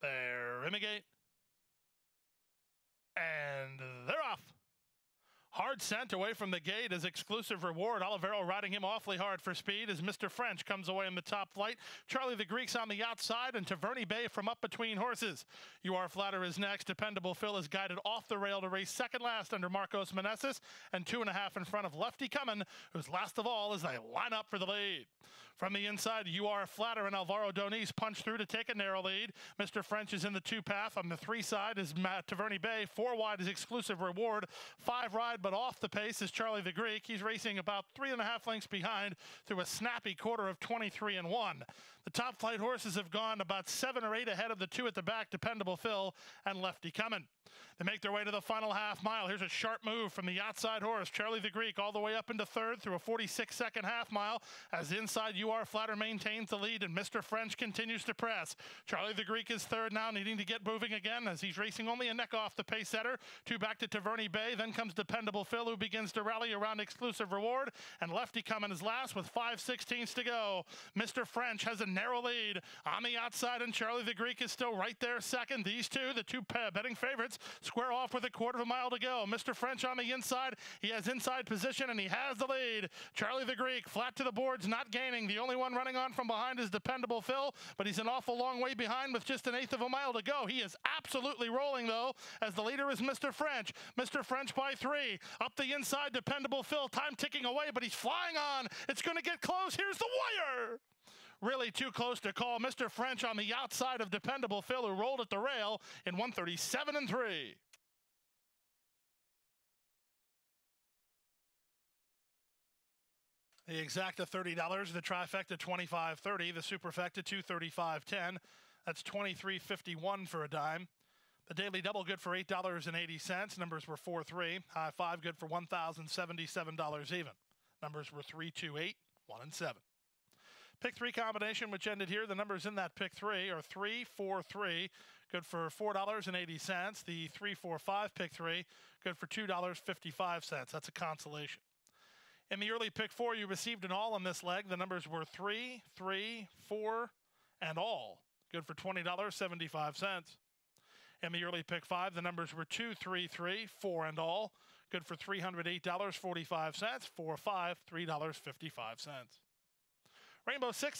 They're Imigate. And they're off. Hard sent away from the gate as exclusive reward. Olivero riding him awfully hard for speed as Mr. French comes away in the top flight. Charlie the Greek's on the outside and Taverny Bay from up between horses. You Are Flatter is next. Dependable Phil is guided off the rail to race second last under Marcos Meneses and 2.5 in front of Lefty Cumin, who's last of all as they line up for the lead. From the inside, You Are Flatter and Alvaro Doniz punch through to take a narrow lead. Mr. French is in the 2 path. On the 3 side is Taverny Bay. 4 wide is exclusive reward. 5 ride, but off the pace is Charlie the Greek. He's racing about 3.5 lengths behind through a snappy quarter of 23 and 1. The top flight horses have gone about 7 or 8 ahead of the 2 at the back, Dependable Phil and Lefty Cumin. They make their way to the final half mile. Here's a sharp move from the outside horse, Charlie the Greek, all the way up into third through a 46-second half mile as inside You Are Flatter maintains the lead and Mr. French continues to press. Charlie the Greek is third now, needing to get moving again as he's racing only a neck off the pace setter. 2 back to Taverny Bay. Then comes Dependable Phil, who begins to rally around exclusive reward, and Lefty Cumin is last with 5/16 to go. Mr. French has a narrow lead on the outside, and Charlie the Greek is still right there second. These two, the 2 betting favorites, square off with a quarter of a mile to go. Mr. French on the inside. He has inside position, and he has the lead. Charlie the Greek, flat to the boards, not gaining. The only one running on from behind is Dependable Phil, but he's an awful long way behind with just 1/8 of a mile to go. He is absolutely rolling, though, as the leader is Mr. French. Mr. French by 3. Up the inside, Dependable Phil. Time ticking away, but he's flying on. It's going to get close. Here's the wire. Really too close to call. Mr. French on the outside of Dependable Phil, who rolled at the rail in 1:37 and 3. The exacta $30, the trifecta $25.30, the superfecta $235.10. That's $23.51 for a dime. The daily double good for $8.80. Numbers were 4-3. High 5 good for $1,077 even. Numbers were 3-2-8, 1 and 7. Pick 3 combination, which ended here. The numbers in that pick 3 are 3-4-3, good for $4.80. The 3-4-5 pick 3, good for $2.55. That's a consolation. In the early pick 4, you received an all on this leg. The numbers were 3, 3, 4, and all, good for $20.75. In the early pick 5, the numbers were 2, 3, 3, 4, and all, good for $308.45. 4, 5, $3.55. Rainbow 6.